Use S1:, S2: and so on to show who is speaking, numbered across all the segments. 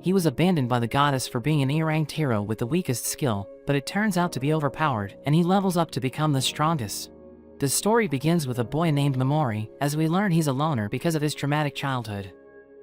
S1: He was abandoned by the goddess for being an E-ranked hero with the weakest skill, but it turns out to be overpowered, and he levels up to become the strongest. The story begins with a boy named Momori, as we learn he's a loner because of his traumatic childhood.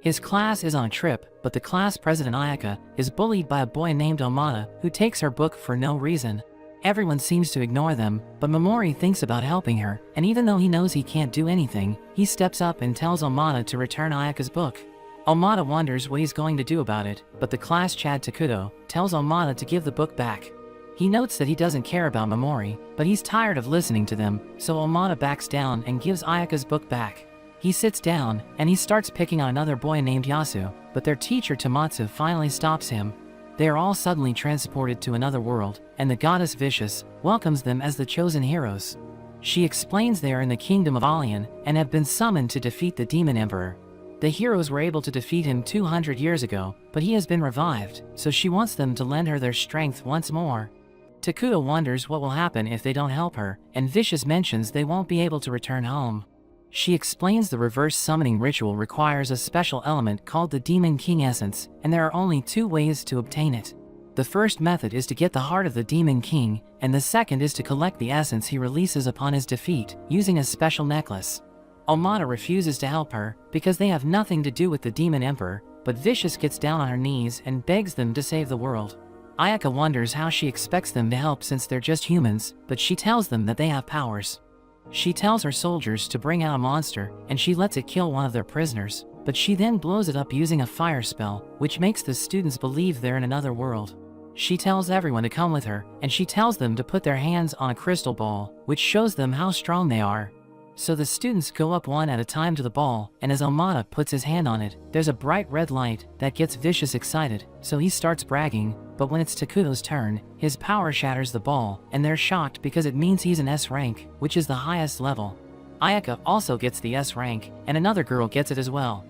S1: His class is on a trip, but the class president Ayaka is bullied by a boy named Omata who takes her book for no reason. Everyone seems to ignore them, but Momori thinks about helping her, and even though he knows he can't do anything, he steps up and tells Omata to return Ayaka's book. Omata wonders what he's going to do about it, but the class Chad Takuto tells Omata to give the book back. He notes that he doesn't care about Momori, but he's tired of listening to them, so Omata backs down and gives Ayaka's book back. He sits down, and he starts picking on another boy named Yasu, but their teacher Tomatsu finally stops him. They are all suddenly transported to another world, and the goddess Vicious welcomes them as the chosen heroes. She explains they are in the kingdom of Alien and have been summoned to defeat the demon emperor. The heroes were able to defeat him 200 years ago, but he has been revived, so she wants them to lend her their strength once more. Takuto wonders what will happen if they don't help her, and Vicious mentions they won't be able to return home. She explains the reverse summoning ritual requires a special element called the Demon King Essence, and there are only 2 ways to obtain it. The first method is to get the heart of the Demon King, and the second is to collect the essence he releases upon his defeat, using a special necklace. Omata refuses to help her, because they have nothing to do with the Demon Emperor, but Vicious gets down on her knees and begs them to save the world. Ayaka wonders how she expects them to help since they're just humans, but she tells them that they have powers. She tells her soldiers to bring out a monster, and she lets it kill one of their prisoners, but she then blows it up using a fire spell, which makes the students believe they're in another world. She tells everyone to come with her, and she tells them to put their hands on a crystal ball, which shows them how strong they are. So the students go up one at a time to the ball, and as Omata puts his hand on it, there's a bright red light that gets Vicious excited, so he starts bragging, but when it's Takuto's turn, his power shatters the ball, and they're shocked because it means he's an S rank, which is the highest level. Ayaka also gets the S rank, and another girl gets it as well.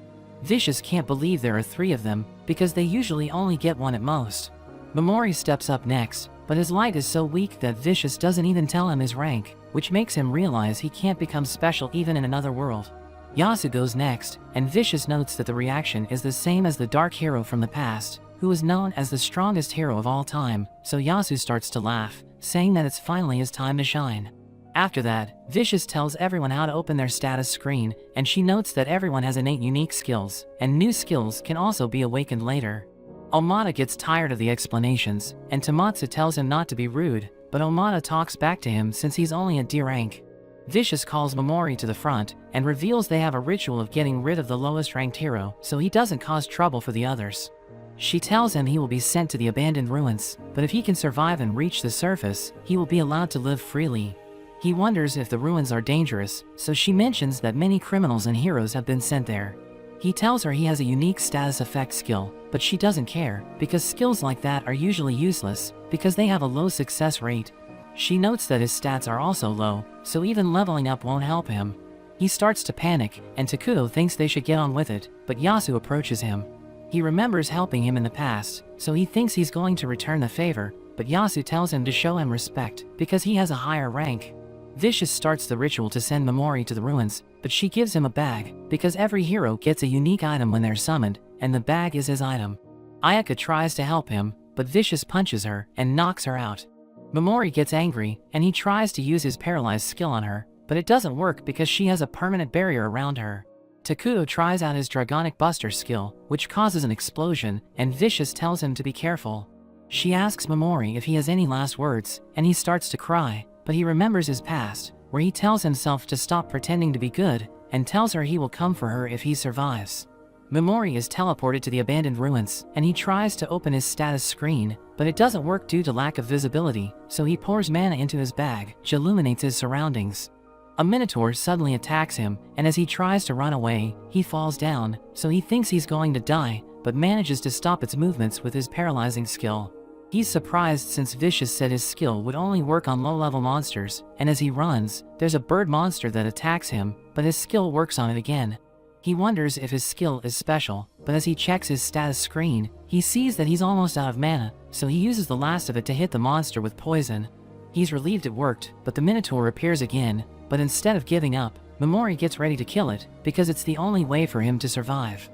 S1: Vicious can't believe there are 3 of them, because they usually only get 1 at most. Momori steps up next, but his light is so weak that Vicious doesn't even tell him his rank, which makes him realize he can't become special even in another world. Yasu goes next, and Vicious notes that the reaction is the same as the dark hero from the past, who is known as the strongest hero of all time, so Yasu starts to laugh, saying that it's finally his time to shine. After that, Vicious tells everyone how to open their status screen, and she notes that everyone has innate unique skills, and new skills can also be awakened later. Omata gets tired of the explanations, and Tomatsu tells him not to be rude, but Omata talks back to him since he's only at D rank. Vicious calls Momori to the front, and reveals they have a ritual of getting rid of the lowest ranked hero, so he doesn't cause trouble for the others. She tells him he will be sent to the abandoned ruins, but if he can survive and reach the surface, he will be allowed to live freely. He wonders if the ruins are dangerous, so she mentions that many criminals and heroes have been sent there. He tells her he has a unique status effect skill, but she doesn't care, because skills like that are usually useless, because they have a low success rate. She notes that his stats are also low, so even leveling up won't help him. He starts to panic, and Takuto thinks they should get on with it, but Yasu approaches him. He remembers helping him in the past, so he thinks he's going to return the favor, but Yasu tells him to show him respect, because he has a higher rank. Vicious starts the ritual to send Momori to the ruins, but she gives him a bag, because every hero gets a unique item when they're summoned, and the bag is his item. Ayaka tries to help him, but Vicious punches her and knocks her out. Momori gets angry, and he tries to use his paralyzed skill on her, but it doesn't work because she has a permanent barrier around her. Takuto tries out his Dragonic Buster skill, which causes an explosion, and Vicious tells him to be careful. She asks Momori if he has any last words, and he starts to cry, but he remembers his past, where he tells himself to stop pretending to be good, and tells her he will come for her if he survives. Momori is teleported to the abandoned ruins, and he tries to open his status screen, but it doesn't work due to lack of visibility, so he pours mana into his bag, which illuminates his surroundings. A Minotaur suddenly attacks him, and as he tries to run away, he falls down, so he thinks he's going to die, but manages to stop its movements with his paralyzing skill. He's surprised since Vicious said his skill would only work on low-level monsters, and as he runs, there's a bird monster that attacks him, but his skill works on it again. He wonders if his skill is special, but as he checks his status screen, he sees that he's almost out of mana, so he uses the last of it to hit the monster with poison. He's relieved it worked, but the Minotaur appears again, but instead of giving up, Momori gets ready to kill it, because it's the only way for him to survive.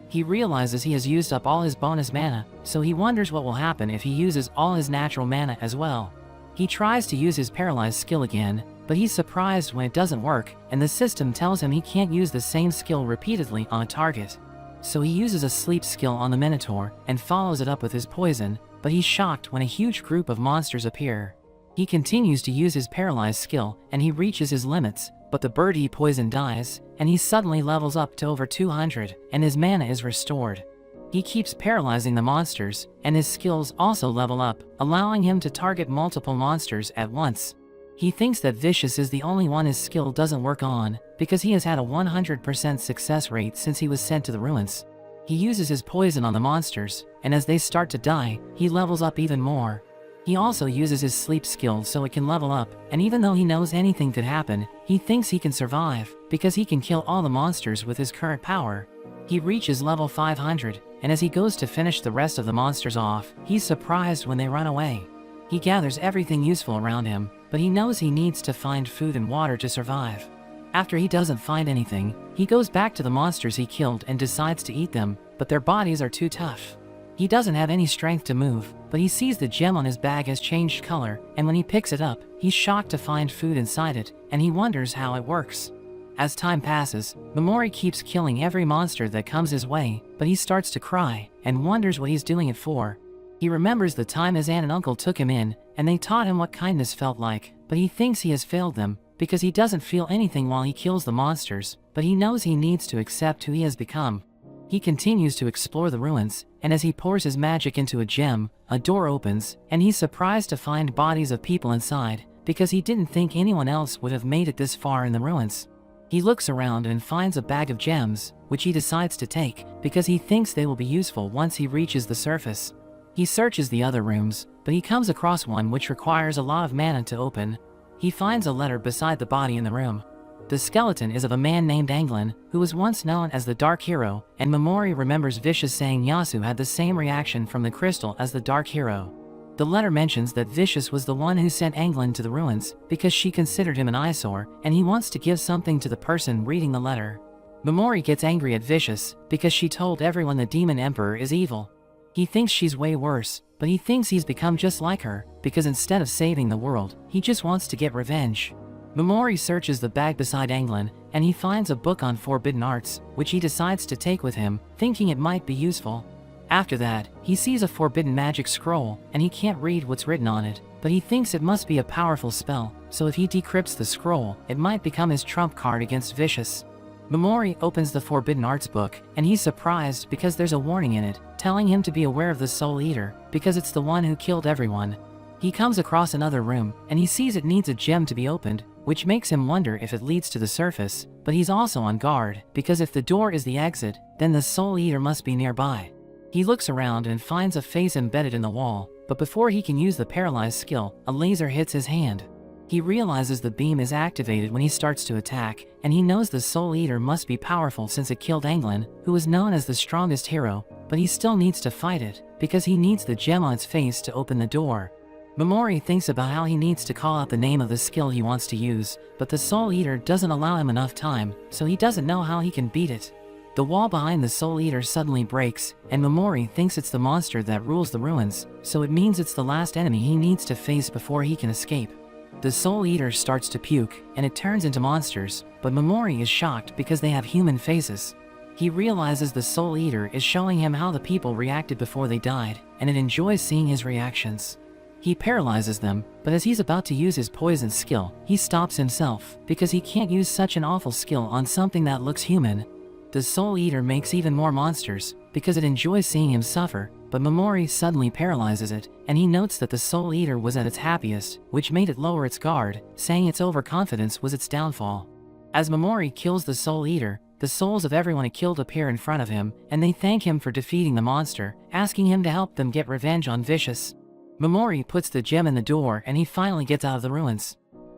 S1: He realizes he has used up all his bonus mana, so he wonders what will happen if he uses all his natural mana as well. He tries to use his paralyzed skill again, but he's surprised when it doesn't work, and the system tells him he can't use the same skill repeatedly on a target. So he uses a sleep skill on the Minotaur and follows it up with his poison, but he's shocked when a huge group of monsters appear. He continues to use his paralyzed skill and he reaches his limits, but the bird he poisoned dies, and he suddenly levels up to over 200, and his mana is restored. He keeps paralyzing the monsters, and his skills also level up, allowing him to target multiple monsters at once. He thinks that Vicious is the only one his skill doesn't work on, because he has had a 100% success rate since he was sent to the ruins. He uses his poison on the monsters, and as they start to die, he levels up even more. He also uses his sleep skill so it can level up, and even though he knows anything could happen, he thinks he can survive, because he can kill all the monsters with his current power. He reaches level 500, and as he goes to finish the rest of the monsters off, he's surprised when they run away. He gathers everything useful around him, but he knows he needs to find food and water to survive. After he doesn't find anything, he goes back to the monsters he killed and decides to eat them, but their bodies are too tough. He doesn't have any strength to move, but he sees the gem on his bag has changed color, and when he picks it up, he's shocked to find food inside it, and he wonders how it works. As time passes, Momori keeps killing every monster that comes his way, but he starts to cry, and wonders what he's doing it for. He remembers the time his aunt and uncle took him in, and they taught him what kindness felt like, but he thinks he has failed them, because he doesn't feel anything while he kills the monsters, but he knows he needs to accept who he has become. He continues to explore the ruins, and as he pours his magic into a gem, a door opens, and he's surprised to find bodies of people inside, because he didn't think anyone else would have made it this far in the ruins. He looks around and finds a bag of gems, which he decides to take, because he thinks they will be useful once he reaches the surface. He searches the other rooms, but he comes across one which requires a lot of mana to open. He finds a letter beside the body in the room. The skeleton is of a man named Anglin, who was once known as the Dark Hero, and Momori remembers Vicious saying Yasu had the same reaction from the crystal as the Dark Hero. The letter mentions that Vicious was the one who sent Anglin to the ruins, because she considered him an eyesore, and he wants to give something to the person reading the letter. Momori gets angry at Vicious, because she told everyone the Demon Emperor is evil. He thinks she's way worse, but he thinks he's become just like her, because instead of saving the world, he just wants to get revenge. Momori searches the bag beside Anglin, and he finds a book on forbidden arts, which he decides to take with him, thinking it might be useful. After that, he sees a forbidden magic scroll, and he can't read what's written on it, but he thinks it must be a powerful spell, so if he decrypts the scroll, it might become his trump card against Vicious. Momori opens the Forbidden Arts book, and he's surprised because there's a warning in it, telling him to be aware of the Soul Eater, because it's the one who killed everyone. He comes across another room, and he sees it needs a gem to be opened, which makes him wonder if it leads to the surface, but he's also on guard, because if the door is the exit, then the Soul Eater must be nearby. He looks around and finds a face embedded in the wall, but before he can use the paralyzed skill, a laser hits his hand. He realizes the beam is activated when he starts to attack, and he knows the Soul Eater must be powerful since it killed Anglin, who is known as the strongest hero, but he still needs to fight it, because he needs the gem on its face to open the door. Momori thinks about how he needs to call out the name of the skill he wants to use, but the Soul Eater doesn't allow him enough time, so he doesn't know how he can beat it. The wall behind the Soul Eater suddenly breaks, and Momori thinks it's the monster that rules the ruins, so it means it's the last enemy he needs to face before he can escape. The Soul Eater starts to puke, and it turns into monsters, but Momori is shocked because they have human faces. He realizes the Soul Eater is showing him how the people reacted before they died, and it enjoys seeing his reactions. He paralyzes them, but as he's about to use his poison skill, he stops himself, because he can't use such an awful skill on something that looks human. The Soul Eater makes even more monsters, because it enjoys seeing him suffer, but Momori suddenly paralyzes it, and he notes that the Soul Eater was at its happiest, which made it lower its guard, saying its overconfidence was its downfall. As Momori kills the Soul Eater, the souls of everyone it killed appear in front of him, and they thank him for defeating the monster, asking him to help them get revenge on Vicious. Momori puts the gem in the door and he finally gets out of the ruins.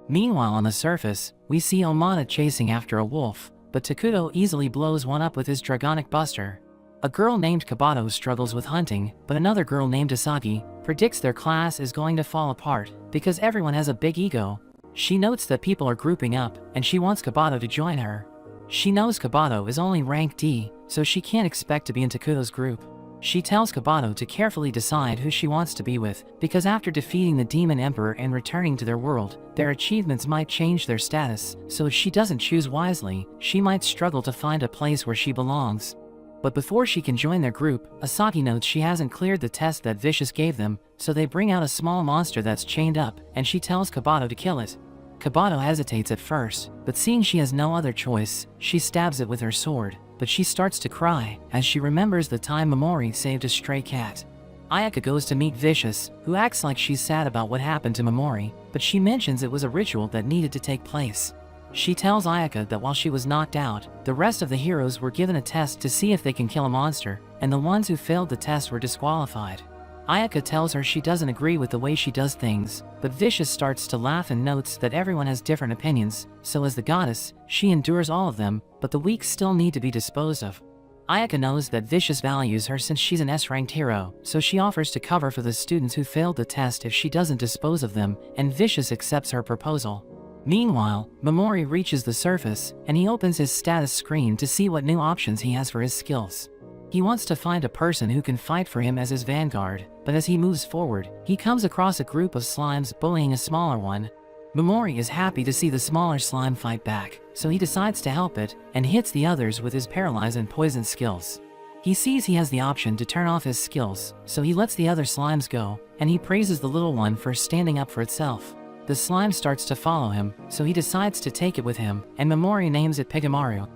S1: Meanwhile on the surface, we see Omada chasing after a wolf, but Takuto easily blows one up with his Dragonic Buster. A girl named Kabato struggles with hunting, but another girl named Asagi predicts their class is going to fall apart because everyone has a big ego. She notes that people are grouping up, and she wants Kabato to join her. She knows Kabato is only rank D, so she can't expect to be in Takuto's group. She tells Kabato to carefully decide who she wants to be with, because after defeating the Demon Emperor and returning to their world, their achievements might change their status, so if she doesn't choose wisely, she might struggle to find a place where she belongs. But before she can join their group, Asaki notes she hasn't cleared the test that Vicious gave them, so they bring out a small monster that's chained up, and she tells Kabato to kill it. Kabato hesitates at first, but seeing she has no other choice, she stabs it with her sword, but she starts to cry as she remembers the time Momori saved a stray cat. Ayaka goes to meet Vicious, who acts like she's sad about what happened to Momori, but she mentions it was a ritual that needed to take place. She tells Ayaka that while she was knocked out, the rest of the heroes were given a test to see if they can kill a monster, and the ones who failed the test were disqualified. Ayaka tells her she doesn't agree with the way she does things, but Vicious starts to laugh and notes that everyone has different opinions, so as the goddess, she endures all of them, but the weak still need to be disposed of. Ayaka knows that Vicious values her since she's an S-ranked hero, so she offers to cover for the students who failed the test if she doesn't dispose of them, and Vicious accepts her proposal. Meanwhile, Momori reaches the surface, and he opens his status screen to see what new options he has for his skills. He wants to find a person who can fight for him as his vanguard, but as he moves forward, he comes across a group of slimes bullying a smaller one. Momori is happy to see the smaller slime fight back, so he decides to help it, and hits the others with his paralyze and poison skills. He sees he has the option to turn off his skills, so he lets the other slimes go, and he praises the little one for standing up for itself. The slime starts to follow him, so he decides to take it with him, and Momori names it Pigamaru.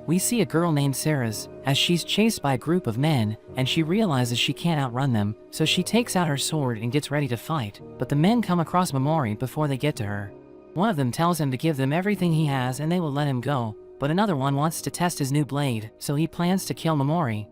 S1: We see a girl named Ceres, as she's chased by a group of men, and she realizes she can't outrun them, so she takes out her sword and gets ready to fight, but the men come across Momori before they get to her. One of them tells him to give them everything he has and they will let him go, but another one wants to test his new blade, so he plans to kill Momori.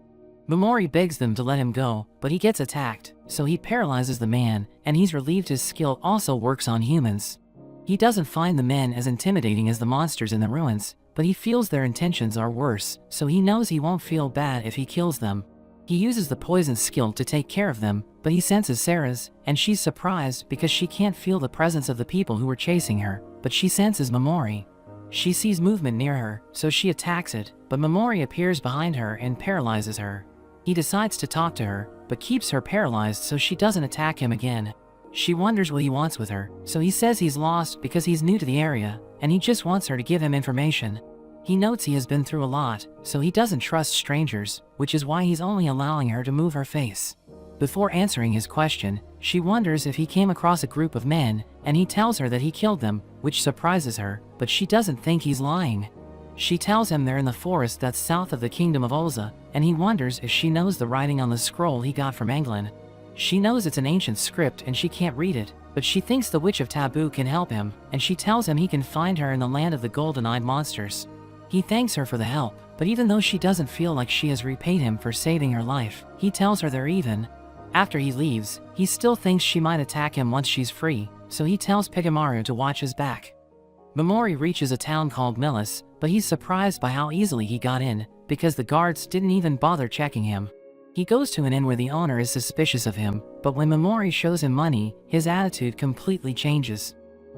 S1: Momori begs them to let him go, but he gets attacked, so he paralyzes the man, and he's relieved his skill also works on humans. He doesn't find the men as intimidating as the monsters in the ruins, but he feels their intentions are worse, so he knows he won't feel bad if he kills them. He uses the poison skill to take care of them, but he senses Ceres, and she's surprised because she can't feel the presence of the people who were chasing her, but she senses Momori. She sees movement near her, so she attacks it, but Momori appears behind her and paralyzes her. He decides to talk to her, but keeps her paralyzed so she doesn't attack him again. She wonders what he wants with her, so he says he's lost because he's new to the area, and he just wants her to give him information. He notes he has been through a lot, so he doesn't trust strangers, which is why he's only allowing her to move her face. Before answering his question, she wonders if he came across a group of men, and he tells her that he killed them, which surprises her, but she doesn't think he's lying. She tells him they're in the forest that's south of the kingdom of Olza, and he wonders if she knows the writing on the scroll he got from Englyn. She knows it's an ancient script and she can't read it, but she thinks the Witch of Taboo can help him, and she tells him he can find her in the land of the golden-eyed monsters. He thanks her for the help, but even though she doesn't feel like she has repaid him for saving her life, he tells her they're even. After he leaves, he still thinks she might attack him once she's free, so he tells Pigamaru to watch his back. Momori reaches a town called Millis, but he's surprised by how easily he got in, because the guards didn't even bother checking him. He goes to an inn where the owner is suspicious of him, but when Momori shows him money, his attitude completely changes.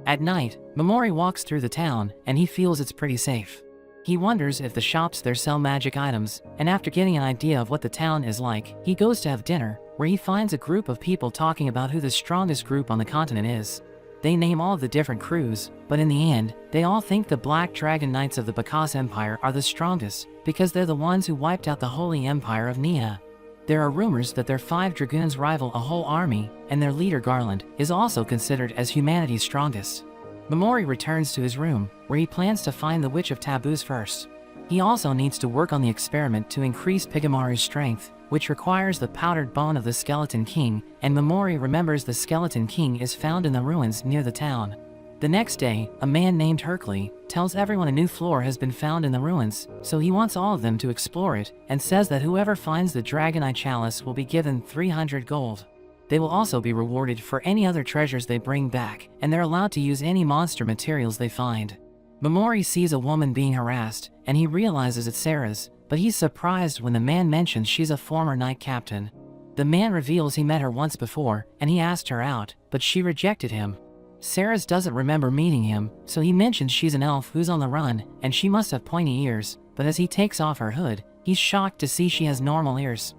S1: At night, Momori walks through the town, and he feels it's pretty safe. He wonders if the shops there sell magic items, and after getting an idea of what the town is like, he goes to have dinner, where he finds a group of people talking about who the strongest group on the continent is. They name all of the different crews, but in the end, they all think the Black Dragon Knights of the Bacchus Empire are the strongest, because they're the ones who wiped out the Holy Empire of Nia. There are rumors that their 5 dragoons rival a whole army, and their leader Garland is also considered as humanity's strongest. Momori returns to his room, where he plans to find the Witch of Taboos first. He also needs to work on the experiment to increase Pigamaru's strength, which requires the powdered bone of the Skeleton King, and Momori remembers the Skeleton King is found in the ruins near the town. The next day, a man named Hercule tells everyone a new floor has been found in the ruins, so he wants all of them to explore it, and says that whoever finds the Dragon Eye Chalice will be given 300 gold. They will also be rewarded for any other treasures they bring back, and they're allowed to use any monster materials they find. Momori sees a woman being harassed, and he realizes it's Sarah's, but he's surprised when the man mentions she's a former knight captain. The man reveals he met her once before, and he asked her out, but she rejected him. Sarah's doesn't remember meeting him, so he mentions she's an elf who's on the run, and she must have pointy ears, but as he takes off her hood, he's shocked to see she has normal ears.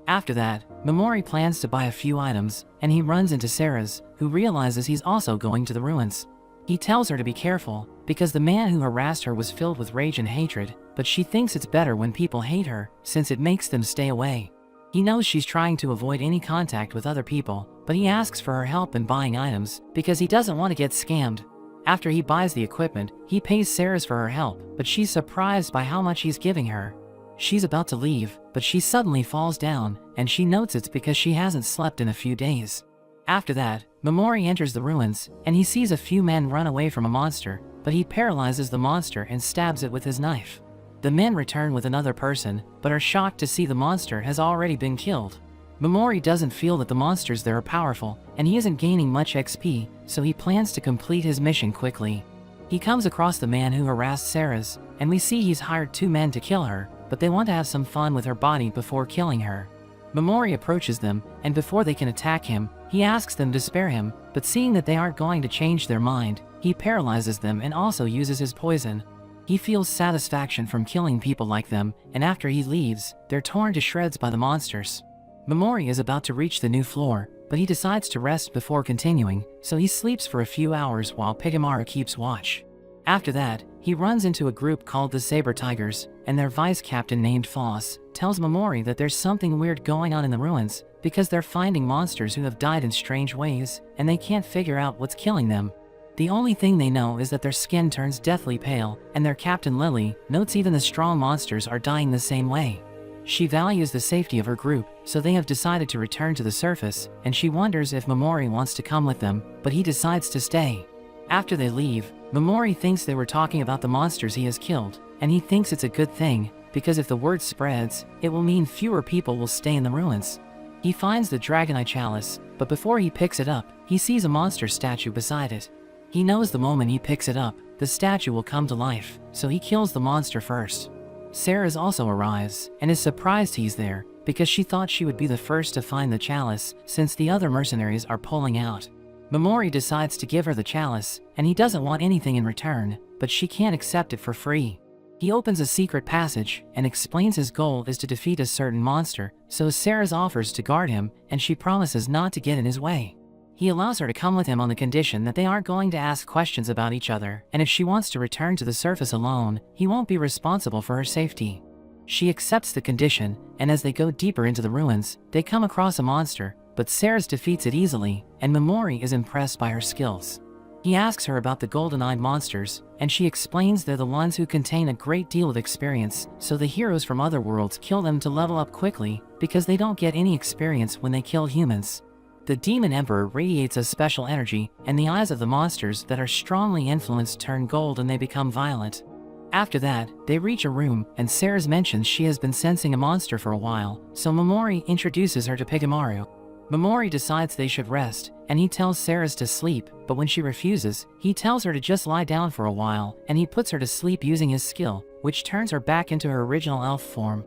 S1: After that, Momori plans to buy a few items, and he runs into Sarah's, who realizes he's also going to the ruins. He tells her to be careful, because the man who harassed her was filled with rage and hatred, but she thinks it's better when people hate her, since it makes them stay away. He knows she's trying to avoid any contact with other people, but he asks for her help in buying items, because he doesn't want to get scammed. After he buys the equipment, he pays Sarah's for her help, but she's surprised by how much he's giving her. She's about to leave, but she suddenly falls down, and she notes it's because she hasn't slept in a few days. After that, Momori enters the ruins, and he sees a few men run away from a monster, but he paralyzes the monster and stabs it with his knife. The men return with another person, but are shocked to see the monster has already been killed. Momori doesn't feel that the monsters there are powerful, and he isn't gaining much XP, so he plans to complete his mission quickly. He comes across the man who harassed Sarah's, and we see he's hired 2 men to kill her, but they want to have some fun with her body before killing her. Momori approaches them, and before they can attack him, he asks them to spare him, but seeing that they aren't going to change their mind, he paralyzes them and also uses his poison. He feels satisfaction from killing people like them, and after he leaves, they're torn to shreds by the monsters. Momori is about to reach the new floor, but he decides to rest before continuing, so he sleeps for a few hours while Pigamaru keeps watch. After that, he runs into a group called the Saber Tigers, and their vice captain named Foss tells Momori that there's something weird going on in the ruins, because they're finding monsters who have died in strange ways, and they can't figure out what's killing them. The only thing they know is that their skin turns deathly pale, and their captain Lily notes even the strong monsters are dying the same way. She values the safety of her group, so they have decided to return to the surface, and she wonders if Momori wants to come with them, but he decides to stay. After they leave, Momori thinks they were talking about the monsters he has killed, and he thinks it's a good thing, because if the word spreads, it will mean fewer people will stay in the ruins. He finds the Dragonite Chalice, but before he picks it up, he sees a monster statue beside it. He knows the moment he picks it up, the statue will come to life, so he kills the monster first. Sarah's also arrives, and is surprised he's there, because she thought she would be the first to find the chalice, since the other mercenaries are pulling out. Momori decides to give her the chalice, and he doesn't want anything in return, but she can't accept it for free. He opens a secret passage, and explains his goal is to defeat a certain monster, so Sarah's offers to guard him, and she promises not to get in his way. He allows her to come with him on the condition that they aren't going to ask questions about each other, and if she wants to return to the surface alone, he won't be responsible for her safety. She accepts the condition, and as they go deeper into the ruins, they come across a monster, but Sarah's defeats it easily, and Momori is impressed by her skills. He asks her about the golden-eyed monsters, and she explains they're the ones who contain a great deal of experience, so the heroes from other worlds kill them to level up quickly, because they don't get any experience when they kill humans. The Demon Emperor radiates a special energy, and the eyes of the monsters that are strongly influenced turn gold and they become violent. After that, they reach a room, and Sarah's mentions she has been sensing a monster for a while, so Momori introduces her to Pigamaru. Momori decides they should rest, and he tells Sarah's to sleep, but when she refuses, he tells her to just lie down for a while, and he puts her to sleep using his skill, which turns her back into her original elf form.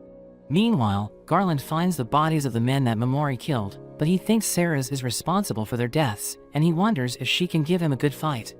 S1: Meanwhile, Garland finds the bodies of the men that Momori killed, but he thinks Sarah's is responsible for their deaths, and he wonders if she can give him a good fight.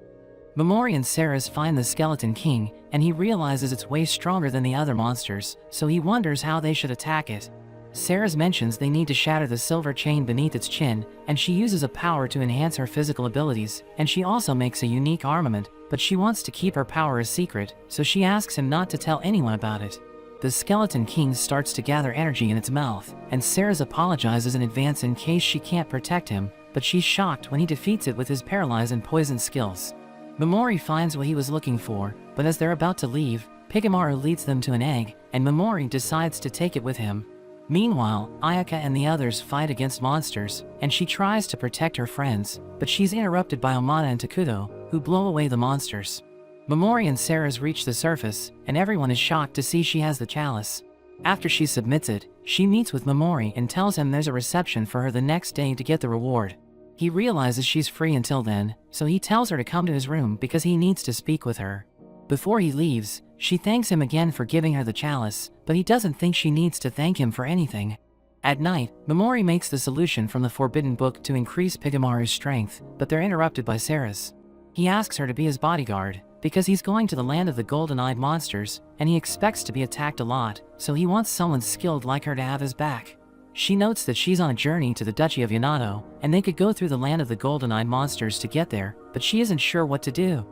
S1: Momori and Sarah's find the Skeleton King, and he realizes it's way stronger than the other monsters, so he wonders how they should attack it. Sarah's mentions they need to shatter the silver chain beneath its chin, and she uses a power to enhance her physical abilities, and she also makes a unique armament, but she wants to keep her power a secret, so she asks him not to tell anyone about it. The Skeleton King starts to gather energy in its mouth, and Sarah's apologizes in advance in case she can't protect him, but she's shocked when he defeats it with his paralyze and poison skills. Momori finds what he was looking for, but as they're about to leave, Pigamaru leads them to an egg, and Momori decides to take it with him. Meanwhile, Ayaka and the others fight against monsters, and she tries to protect her friends, but she's interrupted by Omada and Takuto, who blow away the monsters. Momori and Sarah's reach the surface, and everyone is shocked to see she has the chalice. After she submits it, she meets with Momori and tells him there's a reception for her the next day to get the reward. He realizes she's free until then, so he tells her to come to his room because he needs to speak with her. Before he leaves, she thanks him again for giving her the chalice, but he doesn't think she needs to thank him for anything. At night, Momori makes the solution from the Forbidden Book to increase Pigamaru's strength, but they're interrupted by Sarah's. He asks her to be his bodyguard, because he's going to the land of the golden-eyed monsters, and he expects to be attacked a lot, so he wants someone skilled like her to have his back. She notes that she's on a journey to the Duchy of Yamato, and they could go through the land of the golden-eyed monsters to get there, but she isn't sure what to do.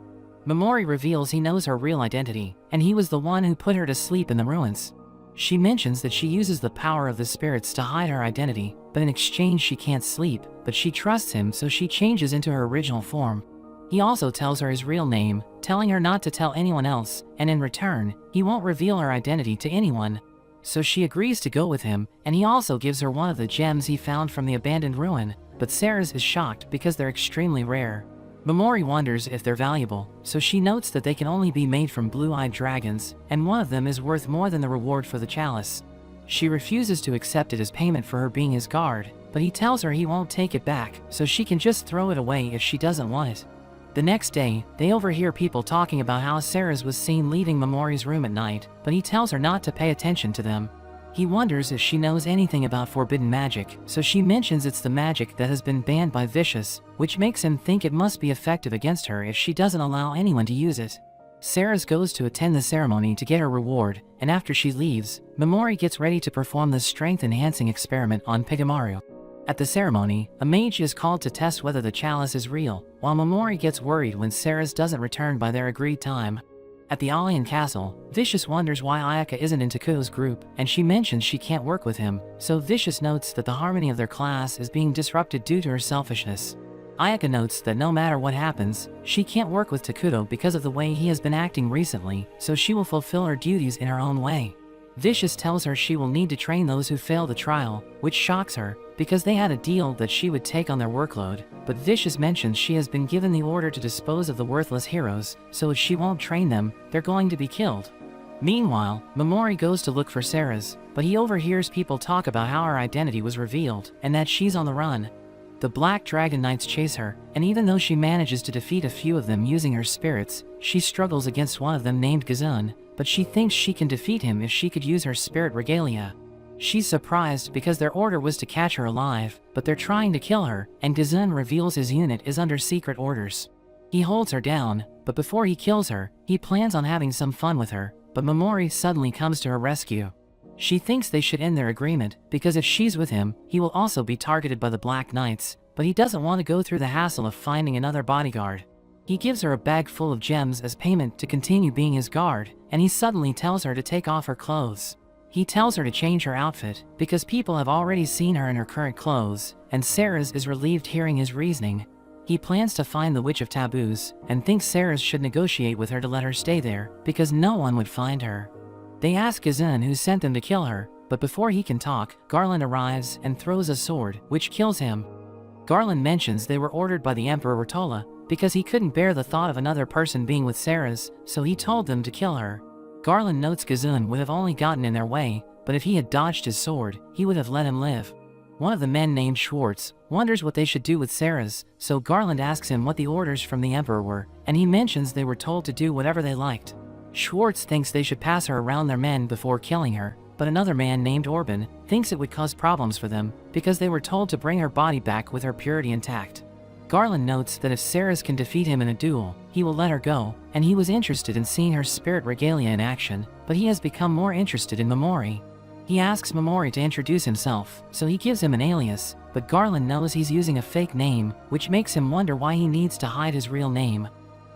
S1: Momori reveals he knows her real identity, and he was the one who put her to sleep in the ruins. She mentions that she uses the power of the spirits to hide her identity, but in exchange she can't sleep, but she trusts him, so she changes into her original form. He also tells her his real name, telling her not to tell anyone else, and in return, he won't reveal her identity to anyone. So she agrees to go with him, and he also gives her one of the gems he found from the abandoned ruin, but Ceres is shocked because they're extremely rare. Momori wonders if they're valuable, so she notes that they can only be made from blue-eyed dragons, and one of them is worth more than the reward for the chalice. She refuses to accept it as payment for her being his guard, but he tells her he won't take it back, so she can just throw it away if she doesn't want it. The next day, they overhear people talking about how Ceres was seen leaving Momori's room at night, but he tells her not to pay attention to them. He wonders if she knows anything about forbidden magic, so she mentions it's the magic that has been banned by Vicious, which makes him think it must be effective against her if she doesn't allow anyone to use it. Ceres goes to attend the ceremony to get her reward, and after she leaves, Momori gets ready to perform the strength-enhancing experiment on Pigamaru. At the ceremony, a mage is called to test whether the chalice is real, while Momori gets worried when Ceres doesn't return by their agreed time. At the Alien Castle, Vicious wonders why Ayaka isn't in Takuto's group, and she mentions she can't work with him, so Vicious notes that the harmony of their class is being disrupted due to her selfishness. Ayaka notes that no matter what happens, she can't work with Takuto because of the way he has been acting recently, so she will fulfill her duties in her own way. Vicious tells her she will need to train those who fail the trial, which shocks her, because they had a deal that she would take on their workload, but Vicious mentions she has been given the order to dispose of the worthless heroes, so if she won't train them, they're going to be killed. Meanwhile, Momori goes to look for Ceres, but he overhears people talk about how her identity was revealed, and that she's on the run. The Black Dragon Knights chase her, and even though she manages to defeat a few of them using her spirits, she struggles against one of them named Gazun, but she thinks she can defeat him if she could use her spirit regalia. She's surprised because their order was to catch her alive, but they're trying to kill her, and Gazun reveals his unit is under secret orders. He holds her down, but before he kills her, he plans on having some fun with her, but Momori suddenly comes to her rescue. She thinks they should end their agreement, because if she's with him, he will also be targeted by the Black Knights, but he doesn't want to go through the hassle of finding another bodyguard. He gives her a bag full of gems as payment to continue being his guard, and he suddenly tells her to take off her clothes. He tells her to change her outfit, because people have already seen her in her current clothes, and Ceres is relieved hearing his reasoning. He plans to find the Witch of Taboos, and thinks Ceres should negotiate with her to let her stay there, because no one would find her. They ask Gazun who sent them to kill her, but before he can talk, Garland arrives and throws a sword, which kills him. Garland mentions they were ordered by the Emperor Ratola, because he couldn't bear the thought of another person being with Ceres, so he told them to kill her. Garland notes Gazun would have only gotten in their way, but if he had dodged his sword, he would have let him live. One of the men named Schwartz wonders what they should do with Ceres, so Garland asks him what the orders from the Emperor were, and he mentions they were told to do whatever they liked. Schwartz thinks they should pass her around their men before killing her, but another man named Orban thinks it would cause problems for them, because they were told to bring her body back with her purity intact. Garland notes that if Ceres can defeat him in a duel, he will let her go, and he was interested in seeing her spirit regalia in action, but he has become more interested in Momori. He asks Momori to introduce himself, so he gives him an alias, but Garland knows he's using a fake name, which makes him wonder why he needs to hide his real name.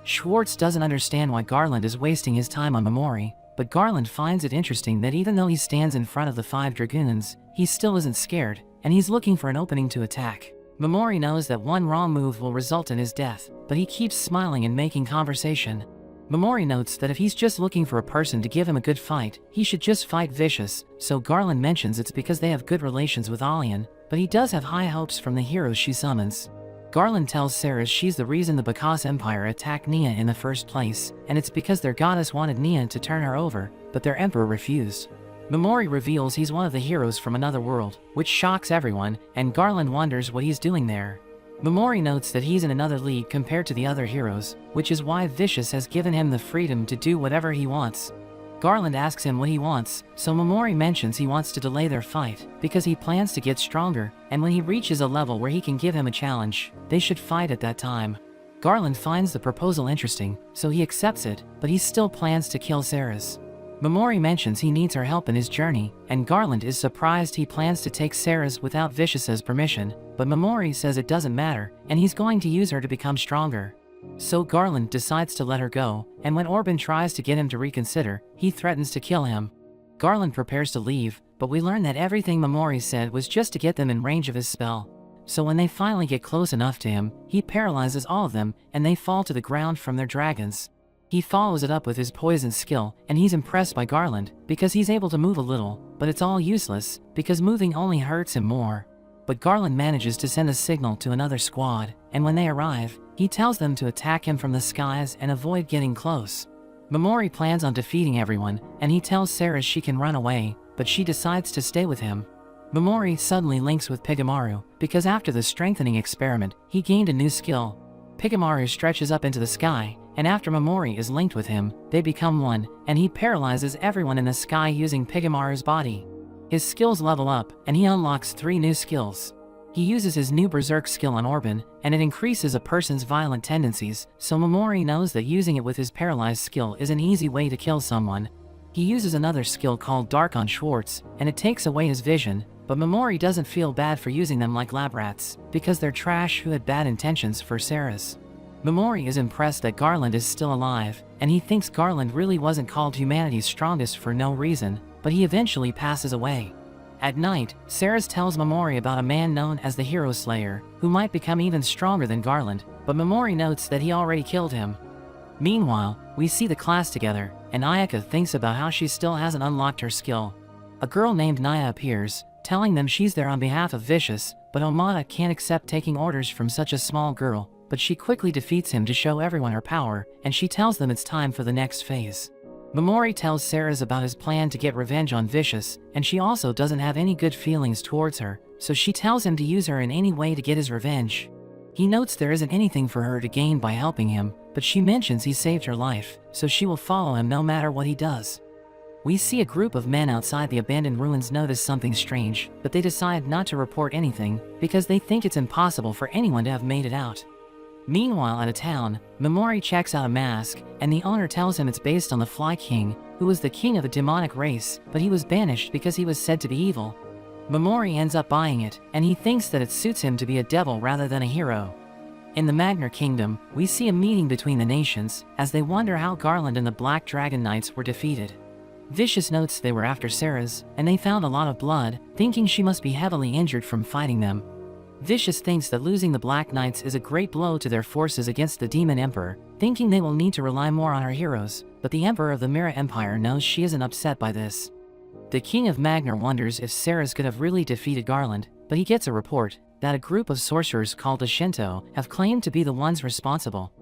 S1: Schwartz doesn't understand why Garland is wasting his time on Momori, but Garland finds it interesting that even though he stands in front of the 5 dragoons, he still isn't scared, and he's looking for an opening to attack. Momori knows that one wrong move will result in his death, but he keeps smiling and making conversation. Momori notes that if he's just looking for a person to give him a good fight, he should just fight Vicious, so Garland mentions it's because they have good relations with Alien, but he does have high hopes from the heroes she summons. Garland tells Ceres she's the reason the Bacchus Empire attacked Nia in the first place, and it's because their goddess wanted Nia to turn her over, but their emperor refused. Momori reveals he's one of the heroes from another world, which shocks everyone, and Garland wonders what he's doing there. Momori notes that he's in another league compared to the other heroes, which is why Vicious has given him the freedom to do whatever he wants. Garland asks him what he wants, so Momori mentions he wants to delay their fight, because he plans to get stronger, and when he reaches a level where he can give him a challenge, they should fight at that time. Garland finds the proposal interesting, so he accepts it, but he still plans to kill Ceres. Memori mentions he needs her help in his journey, and Garland is surprised he plans to take Ceres without Vicious's permission, but Memori says it doesn't matter, and he's going to use her to become stronger. So Garland decides to let her go, and when Orban tries to get him to reconsider, he threatens to kill him. Garland prepares to leave, but we learn that everything Memori said was just to get them in range of his spell. So when they finally get close enough to him, he paralyzes all of them, and they fall to the ground from their dragons. He follows it up with his poison skill, and he's impressed by Garland, because he's able to move a little, but it's all useless, because moving only hurts him more. But Garland manages to send a signal to another squad, and when they arrive, he tells them to attack him from the skies and avoid getting close. Memori plans on defeating everyone, and he tells Ceres she can run away, but she decides to stay with him. Memori suddenly links with Pigamaru, because after the strengthening experiment, he gained a new skill. Pigamaru stretches up into the sky, and after Memori is linked with him, they become one, and he paralyzes everyone in the sky using Pigamaru's body. His skills level up, and he unlocks 3 new skills. He uses his new Berserk skill on Orban, and it increases a person's violent tendencies, so Memori knows that using it with his paralyzed skill is an easy way to kill someone. He uses another skill called Dark on Schwartz, and it takes away his vision, but Memori doesn't feel bad for using them like lab rats, because they're trash who had bad intentions for Ceres. Memori is impressed that Garland is still alive, and he thinks Garland really wasn't called humanity's strongest for no reason, but he eventually passes away. At night, Ceres tells Memori about a man known as the Hero Slayer, who might become even stronger than Garland, but Memori notes that he already killed him. Meanwhile, we see the class together, and Ayaka thinks about how she still hasn't unlocked her skill. A girl named Naya appears, telling them she's there on behalf of Vicious, but Omada can't accept taking orders from such a small girl, but she quickly defeats him to show everyone her power, and she tells them it's time for the next phase. Memori tells Ceres about his plan to get revenge on Vicious, and she also doesn't have any good feelings towards her, so she tells him to use her in any way to get his revenge. He notes there isn't anything for her to gain by helping him, but she mentions he saved her life, so she will follow him no matter what he does. We see a group of men outside the abandoned ruins notice something strange, but they decide not to report anything, because they think it's impossible for anyone to have made it out. Meanwhile at a town, Memori checks out a mask, and the owner tells him it's based on the Fly King, who was the king of a demonic race, but he was banished because he was said to be evil. Memori ends up buying it, and he thinks that it suits him to be a devil rather than a hero. In the Magnar Kingdom, we see a meeting between the nations, as they wonder how Garland and the Black Dragon Knights were defeated. Vicious notes they were after Ceres, and they found a lot of blood, thinking she must be heavily injured from fighting them. Vicious thinks that losing the Black Knights is a great blow to their forces against the Demon Emperor, thinking they will need to rely more on her heroes, but the Emperor of the Mira Empire knows she isn't upset by this. The King of Magnar wonders if Ceres could have really defeated Garland, but he gets a report that a group of sorcerers called the Shinto have claimed to be the ones responsible.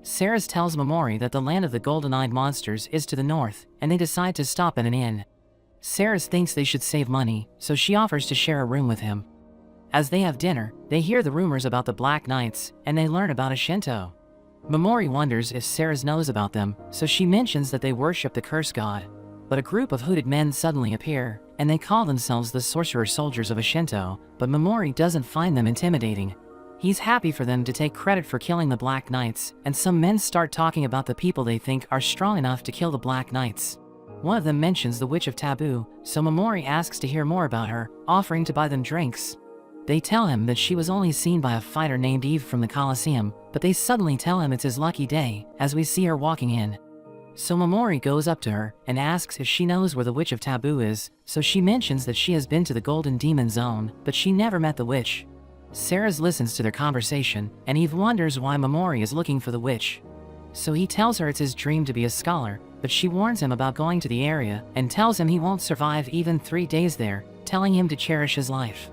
S1: Ceres tells Memori that the land of the golden-eyed monsters is to the north, and they decide to stop at an inn. Ceres thinks they should save money, so she offers to share a room with him. As they have dinner, they hear the rumors about the Black Knights, and they learn about a Shinto. Memori wonders if Ceres knows about them, so she mentions that they worship the curse god. But a group of hooded men suddenly appear, and they call themselves the sorcerer soldiers of a Shinto, but Memori doesn't find them intimidating. He's happy for them to take credit for killing the Black Knights, and some men start talking about the people they think are strong enough to kill the Black Knights. One of them mentions the Witch of Taboo, so Memori asks to hear more about her, offering to buy them drinks. They tell him that she was only seen by a fighter named Eve from the Colosseum, but they suddenly tell him it's his lucky day, as we see her walking in. So Memori goes up to her and asks if she knows where the Witch of Taboo is, so she mentions that she has been to the Golden Demon Zone, but she never met the witch. Ceres listens to their conversation, and Eve wonders why Memori is looking for the witch. So he tells her it's his dream to be a scholar, but she warns him about going to the area and tells him he won't survive even 3 days there, telling him to cherish his life.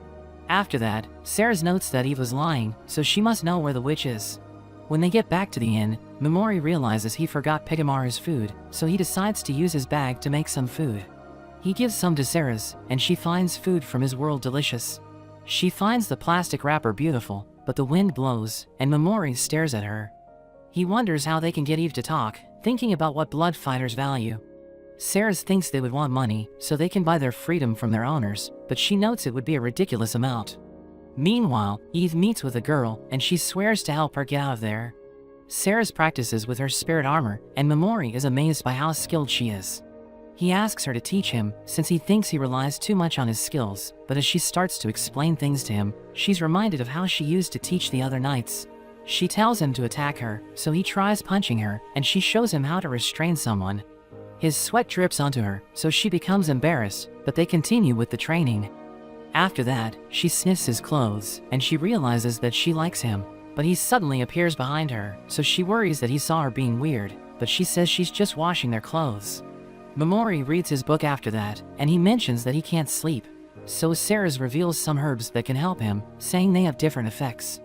S1: After that, Ceres notes that Eve was lying, so she must know where the witch is. When they get back to the inn, Memori realizes he forgot Pigamaru's food, so he decides to use his bag to make some food. He gives some to Ceres, and she finds food from his world delicious. She finds the plastic wrapper beautiful, but the wind blows, and Memori stares at her. He wonders how they can get Eve to talk, thinking about what blood fighters value. Ceres thinks they would want money, so they can buy their freedom from their owners, but she notes it would be a ridiculous amount. Meanwhile, Eve meets with a girl, and she swears to help her get out of there. Sarah's practices with her spirit armor, and Memori is amazed by how skilled she is. He asks her to teach him, since he thinks he relies too much on his skills, but as she starts to explain things to him, she's reminded of how she used to teach the other knights. She tells him to attack her, so he tries punching her, and she shows him how to restrain someone. His sweat drips onto her, so she becomes embarrassed, but they continue with the training. After that, she sniffs his clothes, and she realizes that she likes him, but he suddenly appears behind her, so she worries that he saw her being weird, but she says she's just washing their clothes. Memori reads his book after that, and he mentions that he can't sleep. So Sarah's reveals some herbs that can help him, saying they have different effects.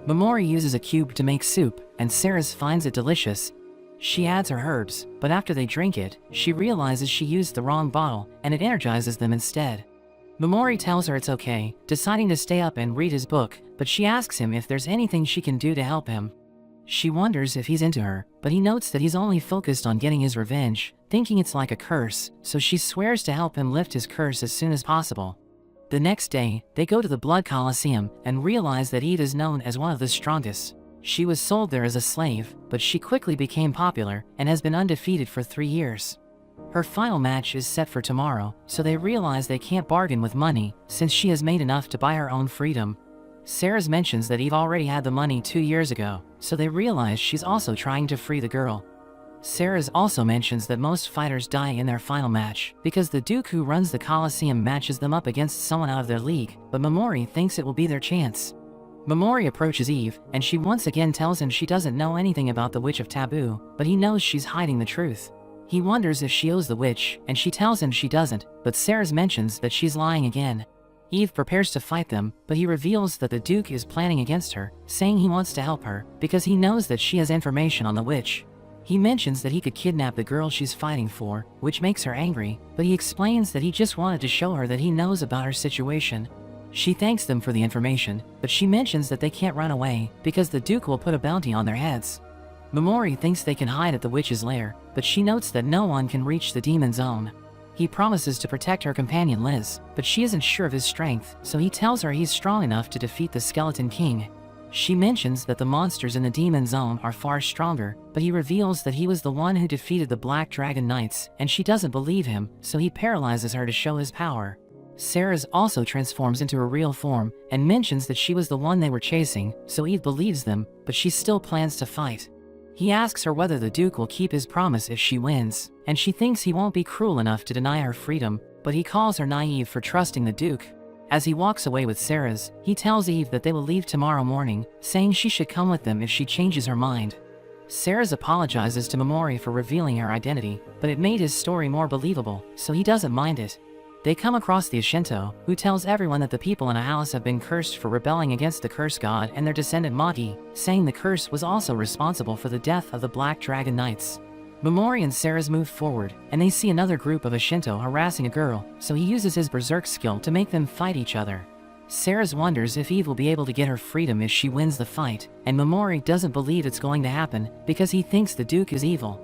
S1: Memori uses a cube to make soup, and Sarah's finds it delicious. She adds her herbs, but after they drink it, she realizes she used the wrong bottle, and it energizes them instead. Memori tells her it's okay, deciding to stay up and read his book, but she asks him if there's anything she can do to help him. She wonders if he's into her, but he notes that he's only focused on getting his revenge, thinking it's like a curse, so she swears to help him lift his curse as soon as possible. The next day, they go to the Blood Colosseum and realize that Eve is known as one of the strongest. She was sold there as a slave, but she quickly became popular and has been undefeated for 3 years. Her final match is set for tomorrow, so they realize they can't bargain with money, since she has made enough to buy her own freedom. Sarah mentions that Eve already had the money 2 years ago, so they realize she's also trying to free the girl. Sarah also mentions that most fighters die in their final match, because the Duke who runs the Colosseum matches them up against someone out of their league, but Memori thinks it will be their chance. Memori approaches Eve, and she once again tells him she doesn't know anything about the Witch of Taboo, but he knows she's hiding the truth. He wonders if she owes the witch, and she tells him she doesn't, but Sarah mentions that she's lying again. Eve prepares to fight them, but he reveals that the Duke is planning against her, saying he wants to help her, because he knows that she has information on the witch. He mentions that he could kidnap the girl she's fighting for, which makes her angry, but he explains that he just wanted to show her that he knows about her situation. She thanks them for the information, but she mentions that they can't run away, because the Duke will put a bounty on their heads. Memori thinks they can hide at the witch's lair, but she notes that no one can reach the demon zone. He promises to protect her companion Liz, but she isn't sure of his strength, so he tells her he's strong enough to defeat the Skeleton King. She mentions that the monsters in the demon zone are far stronger, but he reveals that he was the one who defeated the Black Dragon Knights, and she doesn't believe him, so he paralyzes her to show his power. Sarah also transforms into a real form, and mentions that she was the one they were chasing, so Eve believes them, but she still plans to fight. He asks her whether the Duke will keep his promise if she wins, and she thinks he won't be cruel enough to deny her freedom, but he calls her naive for trusting the Duke. As he walks away with Sarah's, he tells Eve that they will leave tomorrow morning, saying she should come with them if she changes her mind. Sarah apologizes to Memori for revealing her identity, but it made his story more believable, so he doesn't mind it. They come across the Ashinto, who tells everyone that the people in Alice have been cursed for rebelling against the curse god and their descendant Maki, saying the curse was also responsible for the death of the Black Dragon Knights. Memori and Sarah move forward, and they see another group of Ashinto harassing a girl, so he uses his berserk skill to make them fight each other. Sarah wonders if Eve will be able to get her freedom if she wins the fight, and Memori doesn't believe it's going to happen, because he thinks the Duke is evil.